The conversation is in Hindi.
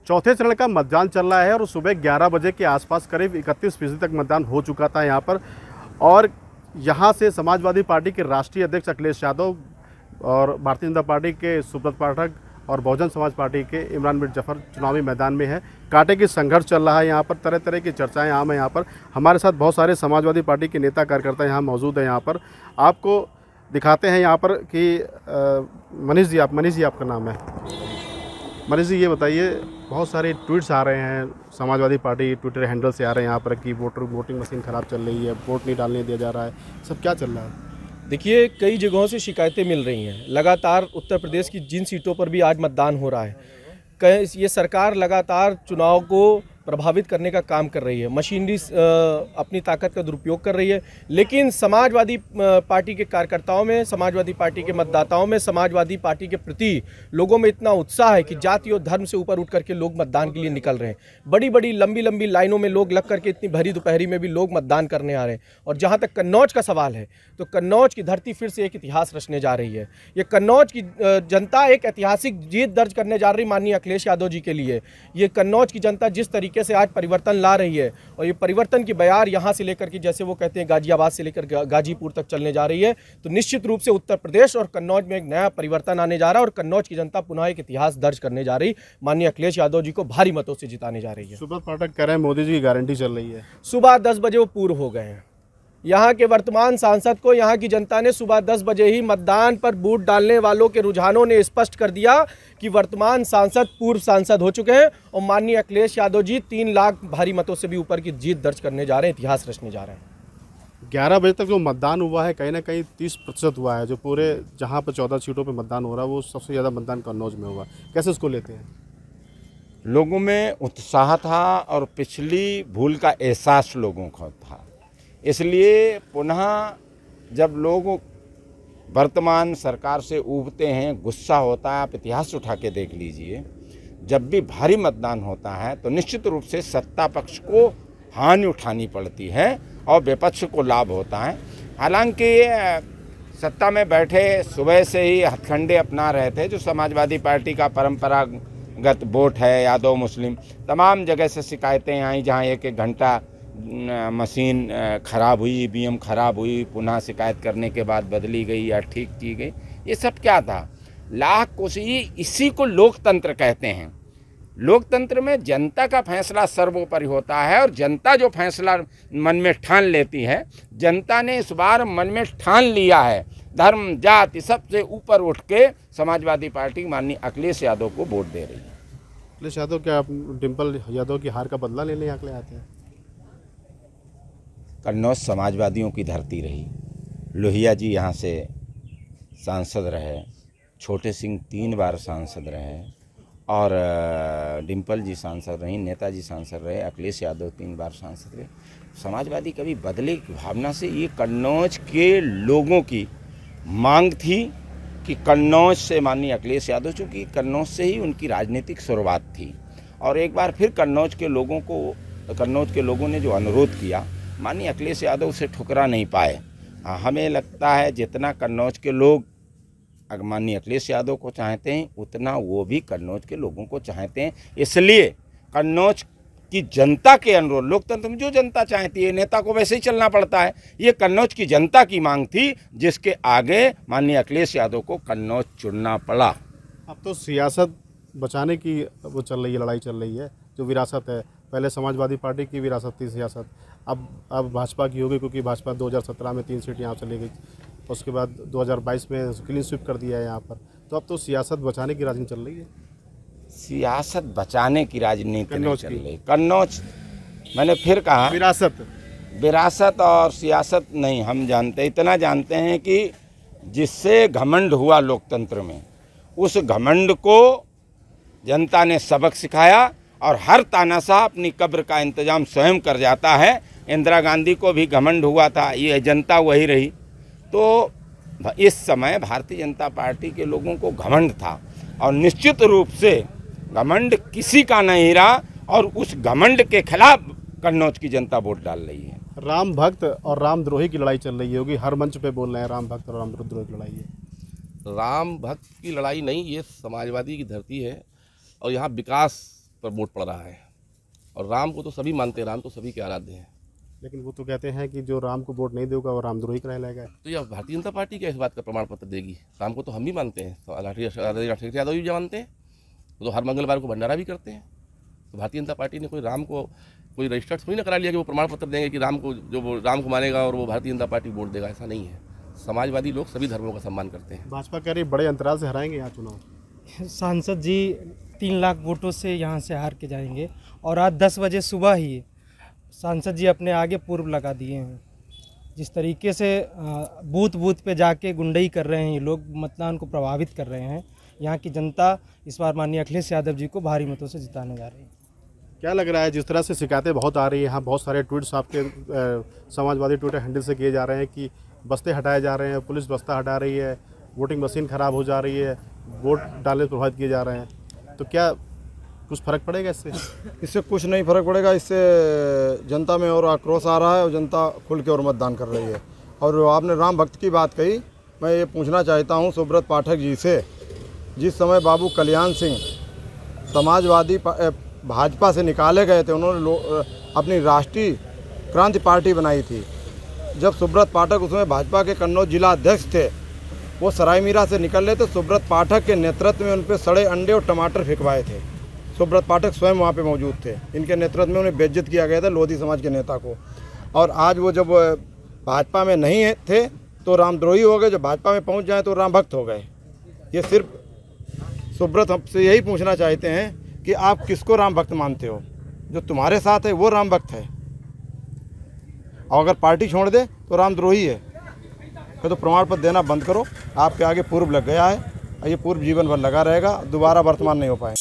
चौथे चरण का मतदान चल रहा है और सुबह 11 बजे के आसपास करीब 31% तक मतदान हो चुका था यहाँ पर। और यहाँ से समाजवादी पार्टी के राष्ट्रीय अध्यक्ष अखिलेश यादव और भारतीय जनता पार्टी के सुब्रत पाठक और बहुजन समाज पार्टी के इमरान मिर्ज़ा चुनावी मैदान में है। कांटे की संघर्ष चल रहा है यहाँ पर, तरह तरह की चर्चाएं आम है यहाँ पर। हमारे साथ बहुत सारे समाजवादी पार्टी के नेता कार्यकर्ता यहाँ मौजूद हैं। यहाँ पर आपको दिखाते हैं यहाँ पर कि मनीष जी आपका नाम है। मनीष जी, ये बताइए, बहुत सारे ट्वीट्स आ रहे हैं समाजवादी पार्टी ट्विटर हैंडल से आ रहे हैं यहाँ पर कि वोटिंग मशीन ख़राब चल रही है, वोट नहीं डालने दिया जा रहा है, सब क्या चल रहा है? देखिए, कई जगहों से शिकायतें मिल रही हैं। लगातार उत्तर प्रदेश की जिन सीटों पर भी आज मतदान हो रहा है, ये सरकार लगातार चुनाव को प्रभावित करने का काम कर रही है, मशीनरी अपनी ताकत का दुरुपयोग कर रही है। लेकिन समाजवादी पार्टी के कार्यकर्ताओं में, समाजवादी पार्टी के मतदाताओं में, समाजवादी पार्टी के प्रति लोगों में इतना उत्साह है कि जाति और धर्म से ऊपर उठ करके लोग मतदान के लिए निकल रहे हैं। बड़ी बड़ी लंबी लंबी लाइनों में लोग लग करके, इतनी भरी दोपहरी में भी लोग मतदान करने आ रहे हैं। और जहाँ तक कन्नौज का सवाल है, तो कन्नौज की धरती फिर से एक इतिहास रचने जा रही है। ये कन्नौज की जनता एक ऐतिहासिक जीत दर्ज करने जा रही माननीय अखिलेश यादव जी के लिए। ये कन्नौज की जनता जिस तरीके से आज परिवर्तन ला रही है, और ये परिवर्तन की बयार यहाँ से लेकर के, जैसे वो कहते हैं गाजियाबाद से लेकर गाजीपुर तक चलने जा रही है, तो निश्चित रूप से उत्तर प्रदेश और कन्नौज में एक नया परिवर्तन आने जा रहा है और कन्नौज की जनता पुनः एक इतिहास दर्ज करने जा रही, माननीय अखिलेश यादव जी को भारी मतों से जिताने जा रही है। सुब्रत पाठक कह रहे हैं मोदी जी की गारंटी चल रही है। सुबह 10 बजे वो पूर्व हो गए हैं। यहाँ के वर्तमान सांसद को यहाँ की जनता ने सुबह 10 बजे ही मतदान पर वोट डालने वालों के रुझानों ने स्पष्ट कर दिया कि वर्तमान सांसद पूर्व सांसद हो चुके हैं और माननीय अखिलेश यादव जी 3 लाख भारी मतों से भी ऊपर की जीत दर्ज करने जा रहे हैं, इतिहास रचने जा रहे हैं। 11 बजे तक जो मतदान हुआ है, कहीं ना कहीं 30% हुआ है। जो पूरे जहाँ पर 14 सीटों पर मतदान हो रहा है, वो सबसे ज़्यादा मतदान कन्नौज में हुआ। कैसे उसको लेते हैं? लोगों में उत्साह था और पिछली भूल का एहसास लोगों को था। इसलिए पुनः जब लोग वर्तमान सरकार से ऊबते हैं, गुस्सा होता है। आप इतिहास उठा के देख लीजिए, जब भी भारी मतदान होता है तो निश्चित रूप से सत्ता पक्ष को हानि उठानी पड़ती है और विपक्ष को लाभ होता है। हालांकि सत्ता में बैठे सुबह से ही हथकंडे अपना रहे थे, जो समाजवादी पार्टी का परंपरागत वोट है, यादव मुस्लिम, तमाम जगह से शिकायतें आई। जहाँ एक घंटा मशीन ख़राब हुई, ईवीएम ख़राब हुई, पुनः शिकायत करने के बाद बदली गई या ठीक की गई, ये सब क्या था? लाख कोशिश, इसी को लोकतंत्र कहते हैं। लोकतंत्र में जनता का फैसला सर्वोपरि होता है और जनता जो फैसला मन में ठान लेती है, जनता ने इस बार मन में ठान लिया है, धर्म जाति सबसे ऊपर उठ के समाजवादी पार्टी माननीय अखिलेश यादव को वोट दे रही है। अखिलेश यादव क्या डिम्पल यादव की हार का बदला लेने आके आते हैं? कन्नौज समाजवादियों की धरती रही। लोहिया जी यहाँ से सांसद रहे, छोटे सिंह 3 बार सांसद रहे और डिम्पल जी सांसद रहीं, नेताजी सांसद रहे, अखिलेश यादव 3 बार सांसद रहे। समाजवादी कभी बदले की भावना से, ये कन्नौज के लोगों की मांग थी कि कन्नौज से माननीय अखिलेश यादव, चूँकि कन्नौज से ही उनकी राजनीतिक शुरुआत थी। और एक बार फिर कन्नौज के लोगों ने जो अनुरोध किया, माननीय अखिलेश यादव उसे ठुकरा नहीं पाए। हमें लगता है जितना कन्नौज के लोग माननीय अखिलेश यादव को चाहते हैं, उतना वो भी कन्नौज के लोगों को चाहते हैं। इसलिए कन्नौज की जनता के अनुरोध, लोकतंत्र में जो जनता चाहती है, नेता को वैसे ही चलना पड़ता है। ये कन्नौज की जनता की मांग थी, जिसके आगे माननीय अखिलेश यादव को कन्नौज चुनना पड़ा। अब तो सियासत बचाने की वो चल रही है, लड़ाई चल रही है। जो विरासत है, पहले समाजवादी पार्टी की विरासत थी सियासत, अब भाजपा की हो गई, क्योंकि भाजपा 2017 में 3 सीट यहाँ से ले गई। उसके बाद 2022 में क्लीन स्वीप कर दिया है यहाँ पर। तो अब तो सियासत बचाने की राजनीति चल रही है। सियासत बचाने की राजनीति नहीं चल रही। कन्नौज, मैंने फिर कहा, विरासत और सियासत नहीं। हम जानते, इतना जानते हैं कि जिससे घमंड हुआ लोकतंत्र में, उस घमंड को जनता ने सबक सिखाया और हर तानाशाह अपनी कब्र का इंतजाम स्वयं कर जाता है। इंदिरा गांधी को भी घमंड हुआ था, ये जनता वही रही। तो इस समय भारतीय जनता पार्टी के लोगों को घमंड था और निश्चित रूप से घमंड किसी का नहीं रहा और उस घमंड के खिलाफ कन्नौज की जनता वोट डाल रही है। राम भक्त और रामद्रोही की लड़ाई चल रही होगी, हर मंच पे बोल रहे हैं राम भक्त और रामद्रोही की लड़ाई है। राम भक्त की लड़ाई नहीं, ये समाजवादी की धरती है और यहाँ विकास पर वोट पड़ रहा है। और राम को तो सभी मानते हैं, राम तो सभी के आराध्य हैं। लेकिन वो तो कहते हैं कि जो राम को वोट नहीं देगा वो रामद्रोही कहलाएगा। तो यह भारतीय जनता पार्टी क्या इस बात का प्रमाण पत्र देगी? राम को तो हम भी मानते हैं, राष्ट्रीय यादव भी मानते हैं, तो हर मंगलवार को भंडारा भी करते हैं। तो भारतीय जनता पार्टी ने कोई राम को कोई रजिस्टर्ड थोड़ी ना करा लिया कि वो प्रमाण पत्र देंगे कि राम को जो वो राम को मानेगा और वो भारतीय जनता पार्टी वोट देगा। ऐसा नहीं है। समाजवादी लोग सभी धर्मों का सम्मान करते हैं। भाजपा कह रही बड़े अंतराल से हराएंगे यहाँ चुनाव। सांसद जी 3 लाख वोटों से यहाँ से हार के जाएंगे। और आज 10 बजे सुबह ही सांसद जी अपने आगे पूर्व लगा दिए हैं। जिस तरीके से बूथ बूथ पे जाके गुंडई कर रहे हैं ये लोग, मतदान को प्रभावित कर रहे हैं। यहाँ की जनता इस बार माननीय अखिलेश यादव जी को भारी मतों से जिताने जा रही है। क्या लग रहा है, जिस तरह से शिकायतें बहुत आ रही है, यहाँ बहुत सारे ट्वीट्स आपके समाजवादी ट्विटर हैंडल से किए जा रहे हैं कि बस्ते हटाए जा रहे हैं, पुलिस बस्ता हटा रही है, वोटिंग मशीन ख़राब हो जा रही है, वोट डालने प्रभावित किए जा रहे हैं, तो क्या कुछ फ़र्क पड़ेगा इससे? इससे कुछ नहीं फ़र्क पड़ेगा। इससे जनता में और आक्रोश आ रहा है और जनता खुल के और मतदान कर रही है। और आपने राम भक्त की बात कही, मैं ये पूछना चाहता हूँ सुब्रत पाठक जी से, जिस समय बाबू कल्याण सिंह समाजवादी भाजपा से निकाले गए थे, उन्होंने अपनी राष्ट्रीय क्रांति पार्टी बनाई थी। जब सुब्रत पाठक उसमें भाजपा के कन्नौज जिला अध्यक्ष थे, वो सरायमीरा से निकल तो सुब्रत पाठक के नेतृत्व में उन पर सड़े अंडे और टमाटर फेंकवाए थे। सुब्रत पाठक स्वयं वहाँ पे मौजूद थे। इनके नेतृत्व में उन्हें बेइज्जत किया गया था, लोधी समाज के नेता को। और आज वो जब भाजपा में नहीं थे तो रामद्रोही हो गए, जब भाजपा में पहुँच जाए तो राम भक्त हो गए। ये सिर्फ सुब्रत हमसे यही पूछना चाहते हैं कि आप किसको राम भक्त मानते हो? जो तुम्हारे साथ है वो राम भक्त है, और अगर पार्टी छोड़ दे तो रामद्रोही है। तो प्रमाण पत्र देना बंद करो। आपके आगे पूर्व लग गया है, ये पूर्व जीवन भर लगा रहेगा, दोबारा वर्तमान नहीं हो पाए।